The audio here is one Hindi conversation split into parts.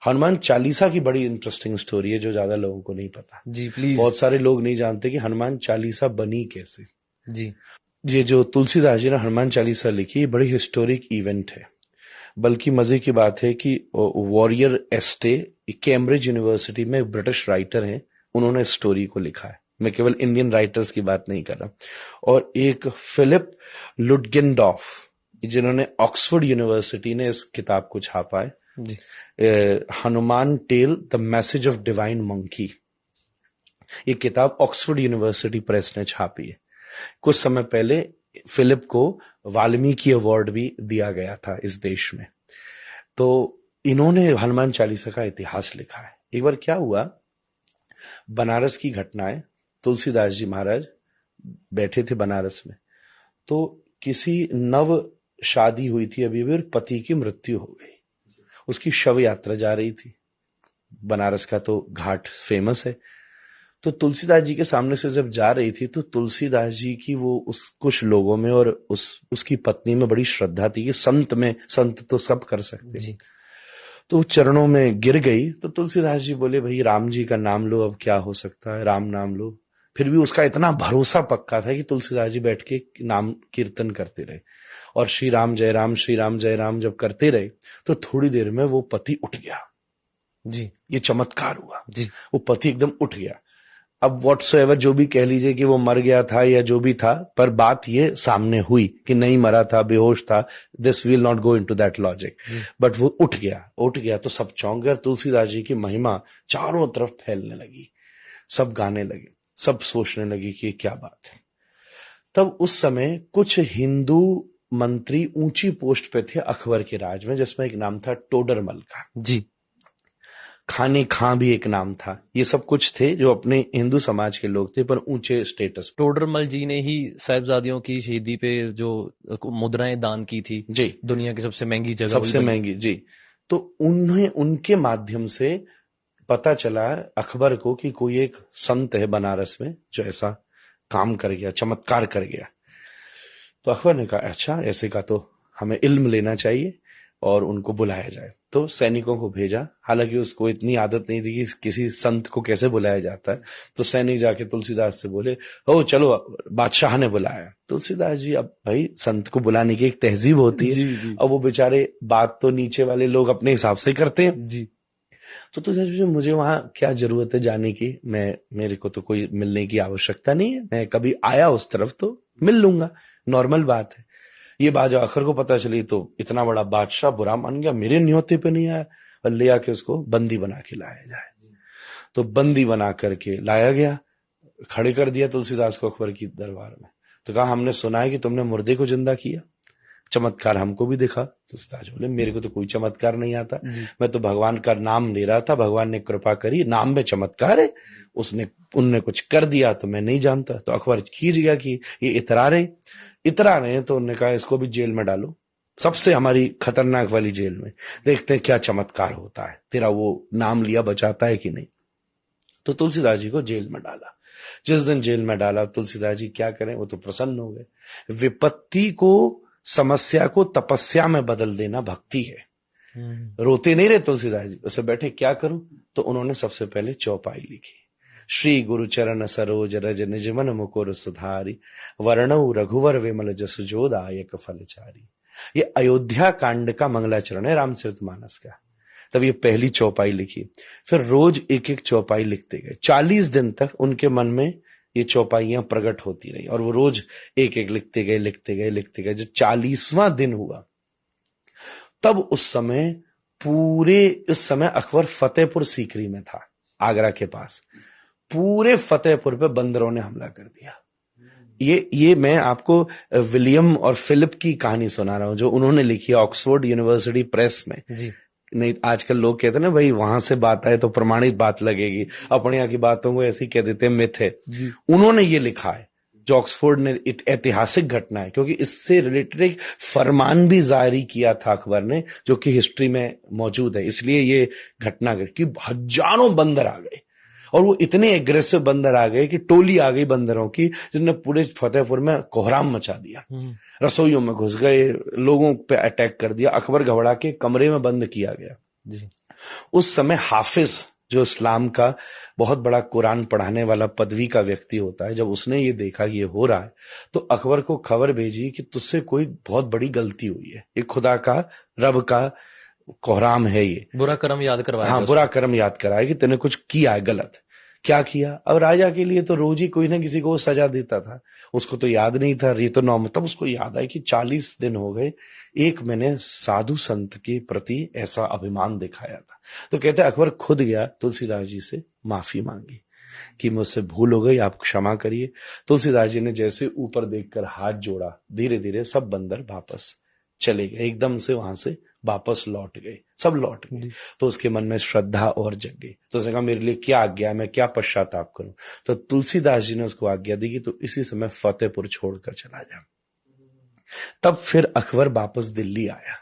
हनुमान चालीसा की बड़ी इंटरेस्टिंग स्टोरी है जो ज्यादा लोगों को नहीं पता। जी प्लीज। बहुत सारे लोग नहीं जानते कि हनुमान चालीसा बनी कैसे। जी ये जो तुलसीदास जी ने हनुमान चालीसा लिखी, बड़ी हिस्टोरिक इवेंट है। बल्कि मजे की बात है कि वॉरियर एस्टे कैम्ब्रिज यूनिवर्सिटी में एक ब्रिटिश राइटर हैं, उन्होंने स्टोरी को लिखा है। मैं केवल इंडियन राइटर्स की बात नहीं कर रहा। और एक फिलिप लुटगेनडॉर्फ, जिन्होंने ऑक्सफोर्ड यूनिवर्सिटी ने इस किताब को छापा है, जी Hanuman tell the message of divine monkey. ये किताब ऑक्सफोर्ड यूनिवर्सिटी प्रेस ने छापी है। कुछ समय पहले फिलिप को वाल्मीकि अवार्ड भी दिया गया था इस देश में। तो इन्होंने हनुमान चालीसा का इतिहास लिखा है। एक बार क्या हुआ, बनारस की घटना है। तुलसीदास जी महाराज बैठे थे बनारस में, तो किसी नव शादी हुई थी अभी भी, और पति की मृत्यु हो गई। उसकी शव यात्रा जा रही थी। बनारस का तो घाट फेमस है। तो तुलसीदास जी के सामने से जब जा रही थी, तो तुलसीदास जी की वो उस कुछ लोगों में और उसकी पत्नी में बड़ी श्रद्धा थी कि संत तो सब कर सकते जी तो वो चरणों में गिर गई। तो तुलसीदास जी बोले, भाई राम जी का नाम लो, अब क्या हो सकता है, राम नाम लो। फिर भी उसका इतना भरोसा पक्का था कि तुलसीदास जी बैठ के नाम कीर्तन करते रहे, और श्री राम जय राम, श्री राम जय राम जब करते रहे, तो थोड़ी देर में वो पति उठ गया। जी ये चमत्कार हुआ। जी वो पति एकदम उठ गया। अब व्हाटसोएवर जो भी कह लीजिए कि वो मर गया था या जो भी था, पर बात ये सामने हुई कि नहीं मरा था, बेहोश था। This will not go into that logic, but वो उठ गया तो सब चौंक गए। तुलसीदास जी की महिमा चारों तरफ फैलने लगी, सब गाने लगे, सब सोचने लगे कि क्या बात है। तब उस समय कुछ हिंदू मंत्री ऊंची पोस्ट पे थे अकबर के राज में, जिसमें एक नाम था टोडरमल का। जी खाने खां भी एक नाम था। ये सब कुछ थे जो अपने हिंदू समाज के लोग थे, पर ऊंचे स्टेटस। टोडरमल जी ने ही साहिबजादियों की शहीदी पे जो मुद्राएं दान की थी, जी, दुनिया की सबसे महंगी जगह सबसे वही बनी। महंगी। जी, तो उन्हें उनके माध्यम से पता चला अकबर को कि कोई एक संत है बनारस में जो ऐसा काम कर गया, चमत्कार कर गया। तो अकबर ने कहा, अच्छा ऐसे का तो हमें इल्म लेना चाहिए और उनको बुलाया जाए। तो सैनिकों को भेजा। हालांकि उसको इतनी आदत नहीं थी कि किसी संत को कैसे बुलाया जाता है। तो सैनिक जाके तुलसीदास से बोले, हो चलो, बादशाह ने बुलाया। तुलसीदास जी, अब भाई संत को बुलाने की एक तहजीब होती है। जी जी अब वो बेचारे बात तो नीचे वाले लोग अपने हिसाब से करते हैं। जी तो तुलसीदास जी, मुझे वहां क्या जरूरत है जाने की, मेरे को तो कोई मिलने की आवश्यकता नहीं है, मैं कभी आया उस तरफ तो मिल लूंगा, नॉर्मल बात है। ये बात जब आखिर को पता चली तो इतना बड़ा बादशाह बुरा मान गया, मेरे न्योते पे नहीं आया, और ले आके उसको बंदी बना के लाया जाए। तो बंदी बना करके लाया गया, खड़े कर दिया तुलसीदास को अकबर की दरबार में। तो कहा, हमने सुना है कि तुमने मुर्दे को जिंदा किया, चमत्कार हमको भी दिखा। तुलसीदास बोले, मेरे को तो कोई चमत्कार नहीं आता, मैं तो भगवान का नाम ले रहा था, भगवान ने कृपा करी, नाम में चमत्कार है, उनने कुछ कर दिया तो मैं नहीं जानता। तो अकबर खींच गया कि ये इतरा रहे, तो उन्होंने कहा इसको भी जेल में डालो, सबसे हमारी खतरनाक वाली जेल में, देखते हैं क्या चमत्कार होता है, तेरा वो नाम लिया बचाता है कि नहीं। तो तुलसीदास जी को जेल में डाला। जिस दिन जेल में डाला, तुलसीदास जी क्या करें, वो तो प्रसन्न हो गए। विपत्ति को, समस्या को तपस्या में बदल देना भक्ति है। रोते नहीं रहे तुलसीदास जी, उसे बैठे क्या करूं, तो उन्होंने सबसे पहले चौपाई लिखी। श्री गुरु चरण सरोज रज निज मन मुकुर सुधारी, वर्णौ रघुवर विमल जसु जो दायक फलचारी। ये अयोध्या कांड का मंगलाचरण है रामचरितमानस का। तब ये पहली चौपाई लिखी। फिर रोज एक एक चौपाई लिखते गए। 40 दिन तक उनके मन में ये चौपाइयां प्रकट होती रही, और वो रोज एक एक लिखते गए। जब 40वां दिन हुआ, तब उस समय अकबर फतेहपुर सीकरी में था, आगरा के पास। पूरे फतेहपुर पे बंदरों ने हमला कर दिया। ये मैं आपको विलियम और फिलिप की कहानी सुना रहा हूं, जो उन्होंने लिखी है ऑक्सफोर्ड यूनिवर्सिटी प्रेस में। जी नहीं, आजकल लोग कहते हैं ना, भाई वहां से बात आए तो प्रमाणित बात लगेगी, अपने यहाँ की बातों को ऐसे ही कह देते हैं, मिथ है। उन्होंने ये लिखा है, जो ऑक्सफोर्ड ने, ऐतिहासिक घटना है, क्योंकि इससे रिलेटेड एक फरमान भी जारी किया था अकबर ने, जो कि हिस्ट्री में मौजूद है। इसलिए ये घटना कि हजारों बंदर आ गए, और वो इतने एग्रेसिव बंदर आ गए कि टोली आ गई बंदरों की, जिसने पूरे फतेहपुर में कोहराम मचा दिया। रसोइयों में घुस गए, लोगों पे अटैक कर दिया। अकबर घबरा के कमरे में बंद किया गया। उस समय हाफिज, जो इस्लाम का बहुत बड़ा कुरान पढ़ाने वाला पदवी का व्यक्ति होता है, जब उसने ये देखा कि ये हो रहा है, तो अकबर को खबर भेजी कि तुझसे कोई बहुत बड़ी गलती हुई है, ये खुदा का, रब का कोहराम है, ये बुरा कर्म याद करवाया हाँ गया बुरा उसको। कर्म याद कराया कि तूने कुछ किया है गलत। क्या किया? अब राजा के लिए तो रोज ही कोई ना किसी को वो सजा देता था, उसको तो याद नहीं था, ये तो नॉर्मल। तब उसको याद आया कि 40 दिन हो गए, एक मैंने साधु संत के प्रति ऐसा अभिमान दिखाया था। तो कहते अकबर खुद गया, तुलसीदास जी से माफी मांगी कि मुझसे भूल हो गई, आप क्षमा करिए। तुलसीदास जी ने जैसे ऊपर देखकर हाथ जोड़ा, धीरे धीरे सब बंदर वापस चले गए, एकदम से वहां से वापस लौट गए, सब लौट गए। तो उसके मन में श्रद्धा और जग गई, तो उसने कहा मेरे लिए क्या आज्ञा, मैं क्या पश्चाताप करूं। तो तुलसीदास जी ने उसको आज्ञा दी कि तो इसी समय फतेहपुर छोड़कर चला जा। तब फिर अकबर वापस दिल्ली आया,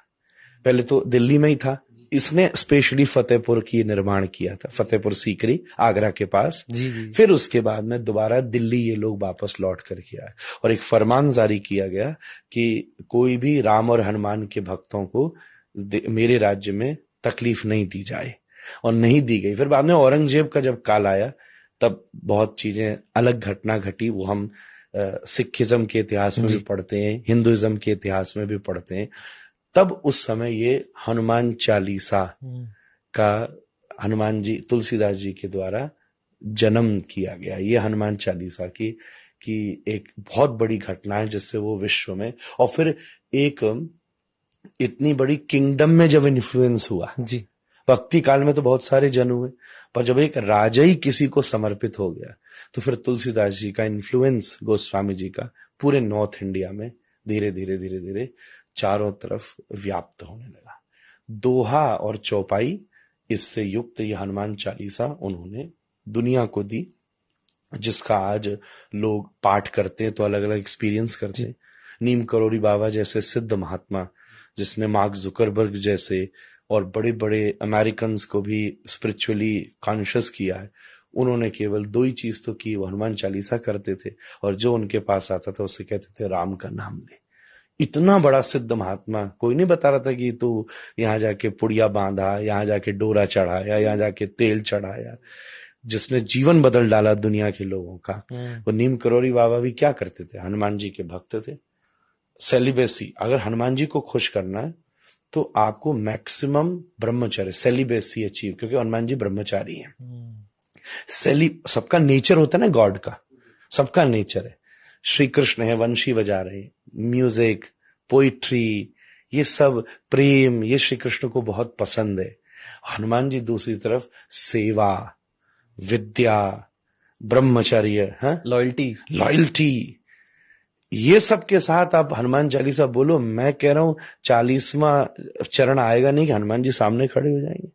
पहले तो दिल्ली में ही था, इसने स्पेशली फतेहपुर की निर्माण किया था, फतेहपुर सीकरी आगरा के पास। जी जी। फिर उसके बाद में दोबारा दिल्ली ये लोग वापस लौट करके आए और एक फरमान जारी किया गया कि कोई भी राम और हनुमान के भक्तों को मेरे राज्य में तकलीफ नहीं दी जाए, और नहीं दी गई। फिर बाद में औरंगजेब का जब काल आया, तब बहुत चीजें अलग घटना घटी, वो हम सिखिज्म के इतिहास में भी पढ़ते हैं, हिंदुइज्म के इतिहास में भी पढ़ते हैं। तब उस समय ये हनुमान चालीसा का, हनुमान जी, तुलसीदास जी के द्वारा जन्म किया गया। ये हनुमान चालीसा की एक बहुत बड़ी घटना है, जिससे वो विश्व में, और फिर एक इतनी बड़ी किंगडम में जब इन्फ्लुएंस हुआ जी। भक्ति काल में तो बहुत सारे जन हुए, पर जब एक राजा ही किसी को समर्पित हो गया, तो फिर तुलसीदास जी का इन्फ्लुएंस, गोस्वामी जी का, पूरे नॉर्थ इंडिया में धीरे धीरे धीरे धीरे चारों तरफ व्याप्त होने लगा। दोहा और चौपाई इससे युक्त ये हनुमान चालीसा उन्होंने दुनिया को दी, जिसका आज लोग पाठ करते हैं तो अलग अलग एक्सपीरियंस करते हैं। नीम करोड़ी बाबा जैसे सिद्ध महात्मा, जिसने मार्क जुकरबर्ग जैसे और बड़े बड़े अमेरिकन को भी स्पिरिचुअली कॉन्शियस किया है, उन्होंने केवल दो ही चीज तो की, वो हनुमान चालीसा करते थे, और जो उनके पास आता था उससे कहते थे राम का नाम ले। इतना बड़ा सिद्ध महात्मा, कोई नहीं बता रहा था कि तू यहाँ जाके पुड़िया बांधा, यहाँ जाके डोरा चढ़ाया, यहाँ जाके तेल चढ़ाया। जिसने जीवन बदल डाला दुनिया के लोगों का, वो नीम करोड़ी बाबा भी क्या करते थे? हनुमान जी के भक्त थे। सेलिबेसी, अगर हनुमान जी को खुश करना है तो आपको मैक्सिमम ब्रह्मचर्य, सेलिबेसी अचीव, क्योंकि हनुमान जी ब्रह्मचारी हैं। सबका नेचर होता है ना, गॉड का सबका नेचर है। श्री कृष्ण है, वंशी बजा रहे, म्यूजिक, पोइट्री, ये सब प्रेम, ये श्री कृष्ण को बहुत पसंद है। हनुमान जी दूसरी तरफ सेवा, विद्या, ब्रह्मचर्य, लॉयल्टी, ये सब के साथ आप हनुमान चालीसा बोलो, मैं कह रहा हूं 40वां चरण आएगा नहीं कि हनुमान जी सामने खड़े हो जाएंगे।